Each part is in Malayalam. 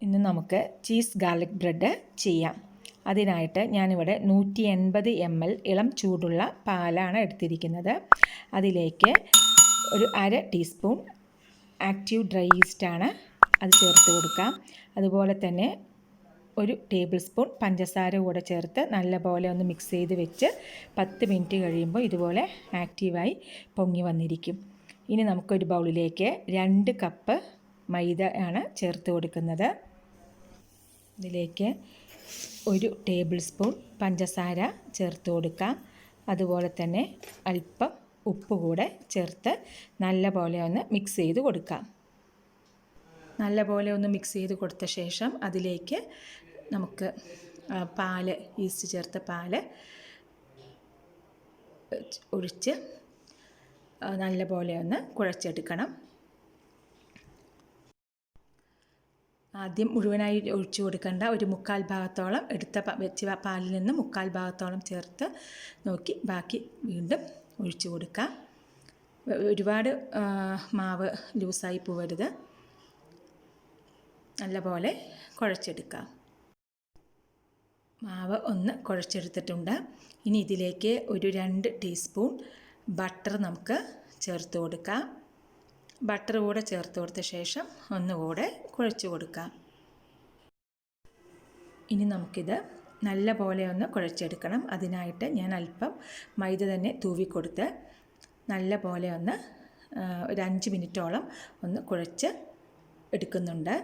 ഇന്ന് നമുക്ക് ചീസ് ഗാർലിക് ബ്രെഡ് ചെയ്യാം. അതിനായിട്ട് ഞാനിവിടെ 180 ml ഇളം ചൂടുള്ള പാലാണ് എടുത്തിരിക്കുന്നത്. അതിലേക്ക് ഒരു അര ടീസ്പൂൺ ആക്റ്റീവ് ഡ്രൈ ഈസ്റ്റാണ് അത് ചേർത്ത് കൊടുക്കാം. അതുപോലെ തന്നെ ഒരു ടേബിൾ സ്പൂൺ പഞ്ചസാര കൂടെ ചേർത്ത് നല്ലപോലെ ഒന്ന് മിക്സ് ചെയ്ത് വെച്ച് 10 മിനിറ്റ് കഴിയുമ്പോൾ ഇതുപോലെ ആക്റ്റീവായി പൊങ്ങി വന്നിരിക്കും. ഇനി നമുക്കൊരു ബൗളിലേക്ക് 2 കപ്പ് മൈദ ആണ് ചേർത്ത് കൊടുക്കുന്നത്. ഇതിലേക്ക് ഒരു ടേബിൾ സ്പൂൺ പഞ്ചസാര ചേർത്ത് കൊടുക്കാം. അതുപോലെ തന്നെ അല്പം ഉപ്പ് കൂടെ ചേർത്ത് നല്ലപോലെ ഒന്ന് മിക്സ് ചെയ്ത് കൊടുക്കാം. നല്ലപോലെ ഒന്ന് മിക്സ് ചെയ്ത് കൊടുത്ത ശേഷം അതിലേക്ക് നമുക്ക് പാല്, ഈസ്റ്റ് ചേർത്ത പാല് ഒഴിച്ച് നല്ലപോലെ ഒന്ന് കുഴച്ചെടുക്കണം. ആദ്യം മുഴുവനായി ഒഴിച്ചു കൊടുക്കേണ്ട, ഒരു 1/4 ഭാഗത്തോളം വെച്ച പാലിൽ നിന്ന് 1/4 ഭാഗത്തോളം ചേർത്ത് നോക്കി ബാക്കി വീണ്ടും ഒഴിച്ചു കൊടുക്കാം. ഒരുപാട് മാവ് ലൂസായി പോവരുത്, നല്ലപോലെ കുഴച്ചെടുക്കാം. മാവ് ഒന്ന് കുഴച്ചെടുത്തിട്ടുണ്ട്. ഇനി ഇതിലേക്ക് ഒരു 2 ടീസ്പൂൺ ബട്ടർ നമുക്ക് ചേർത്ത് കൊടുക്കാം. ബട്ടർ കൂടെ ചേർത്ത് കൊടുത്ത ശേഷം ഒന്നുകൂടെ കുഴച്ച് കൊടുക്കാം. ഇനി നമുക്കിത് നല്ലപോലെ ഒന്ന് കുഴച്ചെടുക്കണം. അതിനായിട്ട് ഞാൻ അല്പം മൈദ തന്നെ തൂവിക്കൊടുത്ത് നല്ലപോലെ ഒന്ന് ഒരു 5 മിനിറ്റോളം ഒന്ന് കുഴച്ച് എടുക്കുന്നുണ്ട്.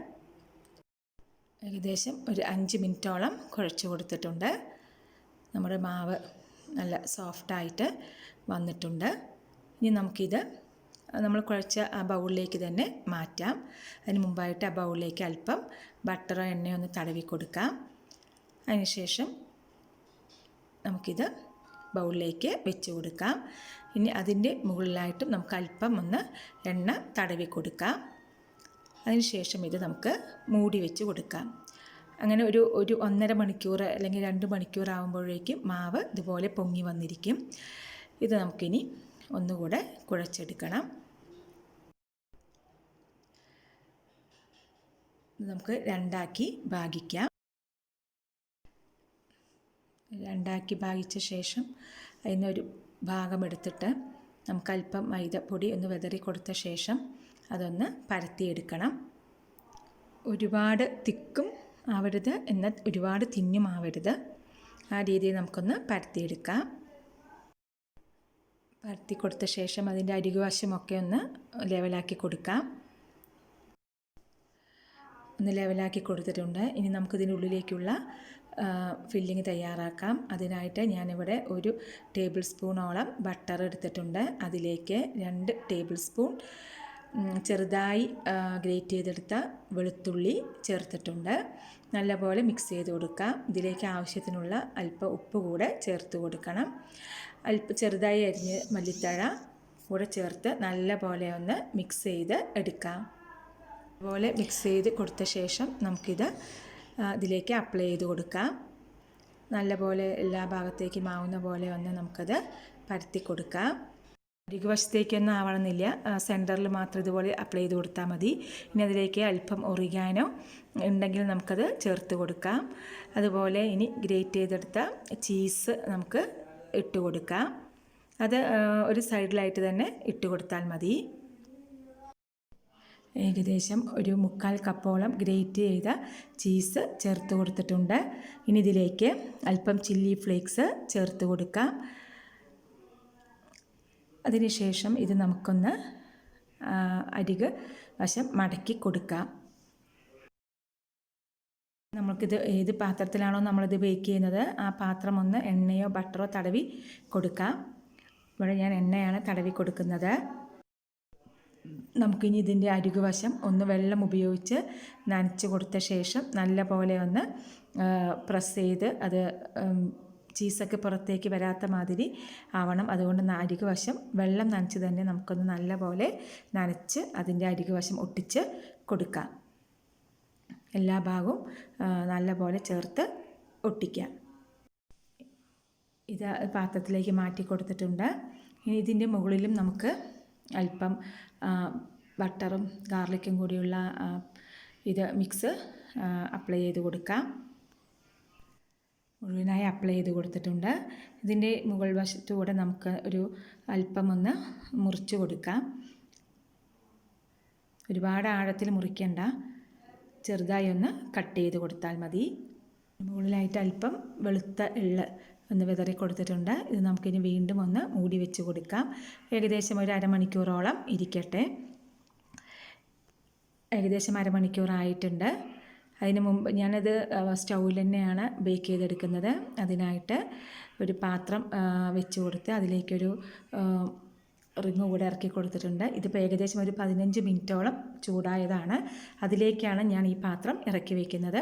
ഏകദേശം ഒരു 5 മിനിറ്റോളം കുഴച്ച് കൊടുത്തിട്ടുണ്ട്. നമ്മുടെ മാവ് നല്ല സോഫ്റ്റായിട്ട് വന്നിട്ടുണ്ട്. ഇനി നമുക്കിത് നമ്മൾ കുഴച്ച ആ ബൗളിലേക്ക് തന്നെ മാറ്റാം. അതിന് മുമ്പായിട്ട് ആ ബൗളിലേക്ക് അല്പം ബട്ടറോ എണ്ണയോ ഒന്ന് തടവി കൊടുക്കാം. അതിനുശേഷം നമുക്കിത് ബൗളിലേക്ക് വെച്ച് കൊടുക്കാം. ഇനി അതിൻ്റെ മുകളിലായിട്ടും നമുക്ക് അല്പം ഒന്ന് എണ്ണ തടവി കൊടുക്കാം. അതിനുശേഷം ഇത് നമുക്ക് മൂടി വെച്ച് കൊടുക്കാം. അങ്ങനെ ഒരു 1.5 മണിക്കൂർ അല്ലെങ്കിൽ 2 മണിക്കൂർ ആകുമ്പോഴേക്കും മാവ് ഇതുപോലെ പൊങ്ങി വന്നിരിക്കും. ഇത് നമുക്കിനി ഒന്നുകൂടെ കുഴച്ചെടുക്കണം. നമുക്ക് രണ്ടാക്കി ഭാഗിക്കാം. രണ്ടാക്കി ഭാഗിച്ച ശേഷം അതിനൊരു ഭാഗം എടുത്തിട്ട് നമുക്ക് അല്പം മൈദപ്പൊടി ഒന്ന് വിതറി കൊടുത്ത ശേഷം അതൊന്ന് പരത്തിയെടുക്കണം. ഒരുപാട് തിക്കും ആവരുത്, എന്നാൽ ഒരുപാട് തിന്നും ആവരുത്. ആ രീതിയിൽ നമുക്കൊന്ന് പരത്തിയെടുക്കാം. പരത്തി കൊടുത്ത ശേഷം അതിൻ്റെ അരികുവശമൊക്കെ ഒന്ന് ലെവലാക്കി കൊടുക്കാം. ഒന്ന് ലെവലാക്കി കൊടുത്തിട്ടുണ്ട്. ഇനി നമുക്കിതിനുള്ളിലേക്കുള്ള ഫില്ലിങ് തയ്യാറാക്കാം. അതിനായിട്ട് ഞാനിവിടെ ഒരു ടേബിൾ സ്പൂണോളം ബട്ടർ എടുത്തിട്ടുണ്ട്. അതിലേക്ക് 2 ടേബിൾ സ്പൂൺ ചെറുതായി ഗ്രേറ്റ് ചെയ്തെടുത്ത വെളുത്തുള്ളി ചേർത്തിട്ടുണ്ട്. നല്ലപോലെ മിക്സ് ചെയ്ത് കൊടുക്കാം. ഇതിലേക്ക് ആവശ്യത്തിനുള്ള അല്പം ഉപ്പ് കൂടെ ചേർത്ത് കൊടുക്കണം. ചെറുതായി അരിഞ്ഞ് മല്ലിത്തഴ കൂടെ ചേർത്ത് നല്ലപോലെ ഒന്ന് മിക്സ് ചെയ്ത് എടുക്കാം. അതുപോലെ മിക്സ് ചെയ്ത് കൊടുത്ത ശേഷം നമുക്കിത് ഇതിലേക്ക് അപ്ലൈ ചെയ്ത് കൊടുക്കാം. നല്ലപോലെ എല്ലാ ഭാഗത്തേക്കും ആവുന്ന പോലെ ഒന്ന് നമുക്കത് പരത്തി കൊടുക്കാം. അരികുവശത്തേക്കൊന്നും ആവണമെന്നില്ല, സെൻറ്ററിൽ മാത്രം ഇതുപോലെ അപ്ലൈ ചെയ്ത് കൊടുത്താൽ മതി. ഇനി അതിലേക്ക് അല്പം ഒറിഗാനോ ഉണ്ടെങ്കിൽ നമുക്കത് ചേർത്ത് കൊടുക്കാം. അതുപോലെ ഇനി ഗ്രേറ്റ് ചെയ്തെടുത്ത ചീസ് നമുക്ക് ഇട്ട് കൊടുക്കാം. അത് ഒരു സൈഡിലായിട്ട് തന്നെ ഇട്ട് കൊടുത്താൽ മതി. ഏകദേശം ഒരു 1/4 കപ്പോളം ഗ്രേറ്റ് ചെയ്ത ചീസ് ചേർത്ത് കൊടുത്തിട്ടുണ്ട്. ഇനി ഇതിലേക്ക് അല്പം ചില്ലി ഫ്ലേക്സ് ചേർത്ത് കൊടുക്കാം. അതിനുശേഷം ഇത് നമുക്കൊന്ന് അരിക് വശം മടക്കി കൊടുക്കാം. നമുക്കിത് ഏത് പാത്രത്തിലാണോ നമ്മളിത് ബേക്ക് ചെയ്യുന്നത് ആ പാത്രം ഒന്ന് എണ്ണയോ ബട്ടറോ തടവി കൊടുക്കാം. ഇവിടെ ഞാൻ എണ്ണയാണ് തടവി കൊടുക്കുന്നത്. നമുക്കിനി ഇതിൻ്റെ അരികുവശം ഒന്ന് വെള്ളം ഉപയോഗിച്ച് നനച്ച് കൊടുത്ത ശേഷം നല്ലപോലെ ഒന്ന് പ്രസ് ചെയ്ത് അത് ചീസൊക്കെ പുറത്തേക്ക് വരാത്ത മാതിരി ആവണം. അതുകൊണ്ട് അരികുവശം വെള്ളം നനച്ച് തന്നെ നമുക്കൊന്ന് നല്ലപോലെ നനച്ച് അതിൻ്റെ അരികുവശം ഒട്ടിച്ച് കൊടുക്കാം. എല്ലാ ഭാഗവും നല്ലപോലെ ചേർത്ത് ഒട്ടിക്കാം. ഇത് പാത്രത്തിലേക്ക് മാറ്റി കൊടുത്തിട്ടുണ്ട്. ഇനി ഇതിൻ്റെ മുകളിലും നമുക്ക് അല്പം ബട്ടറും ഗാർലിക്കും കൂടിയുള്ള ഇത് മിക്സ് അപ്ലൈ ചെയ്ത് കൊടുക്കാം. മുഴുവനായി അപ്ലൈ ചെയ്ത് കൊടുത്തിട്ടുണ്ട്. ഇതിൻ്റെ മുകൾ വശത്തുകൂടെ നമുക്ക് ഒരു അല്പം ഒന്ന് മുറിച്ച് കൊടുക്കാം. ഒരുപാട് ആഴത്തിൽ മുറിക്കേണ്ട, ചെറുതായി ഒന്ന് കട്ട് ചെയ്ത് കൊടുത്താൽ മതി. മുകളിലായിട്ട് അല്പം വെളുത്ത എള്ള് ഒന്ന് വിതറി കൊടുത്തിട്ടുണ്ട്. ഇത് നമുക്കിനി വീണ്ടും ഒന്ന് മൂടി വെച്ച് കൊടുക്കാം. ഏകദേശം ഒരു അരമണിക്കൂറോളം ഇരിക്കട്ടെ. ഏകദേശം അരമണിക്കൂറായിട്ടുണ്ട്. അതിന് മുമ്പ് ഞാനത് സ്റ്റൗവിൽ തന്നെയാണ് ബേക്ക് ചെയ്തെടുക്കുന്നത്. അതിനായിട്ട് ഒരു പാത്രം വെച്ച് കൊടുത്ത് അതിലേക്കൊരു റിങ് കൂടെ ഇറക്കി കൊടുത്തിട്ടുണ്ട്. ഇതിപ്പോൾ ഏകദേശം ഒരു 15 മിനിറ്റോളം ചൂടായതാണ്. അതിലേക്കാണ് ഞാൻ ഈ പാത്രം ഇറക്കി വയ്ക്കുന്നത്.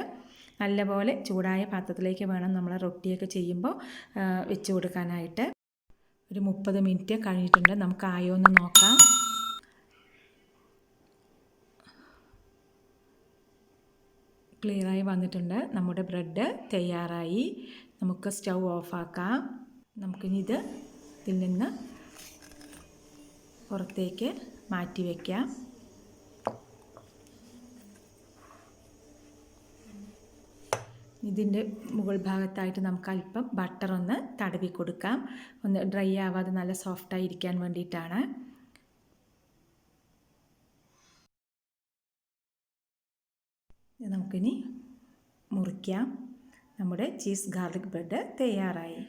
നല്ലപോലെ ചൂടായ പാത്രത്തിലേക്ക് വേണം നമ്മൾ റൊട്ടിയൊക്കെ ചെയ്യുമ്പോൾ വെച്ച് കൊടുക്കാനായിട്ട്. ഒരു 30 മിനിറ്റ് കഴിഞ്ഞിട്ടുണ്ട്. നമുക്ക് ആയോ എന്ന് നോക്കാം. ക്ലിയറായി വന്നിട്ടുണ്ട്. നമ്മുടെ ബ്രെഡ് തയ്യാറായി. നമുക്ക് സ്റ്റൗ ഓഫാക്കാം. നമുക്കിനി ഇതിൽ നിന്ന് പുറത്തേക്ക് മാറ്റി വയ്ക്കാം. ഇതിൻ്റെ മുകൾ ഭാഗത്തായിട്ട് നമുക്ക് അല്പം ബട്ടർ ഒന്ന് തടവി കൊടുക്കാം. ഒന്ന് ഡ്രൈ ആവാതെ നല്ല സോഫ്റ്റായി ഇരിക്കാൻ വേണ്ടിയിട്ടാണ്. നമുക്കിനി മുറിക്കാം. നമ്മുടെ ചീസ് ഗാർലിക് ബ്രെഡ് തയ്യാറായി.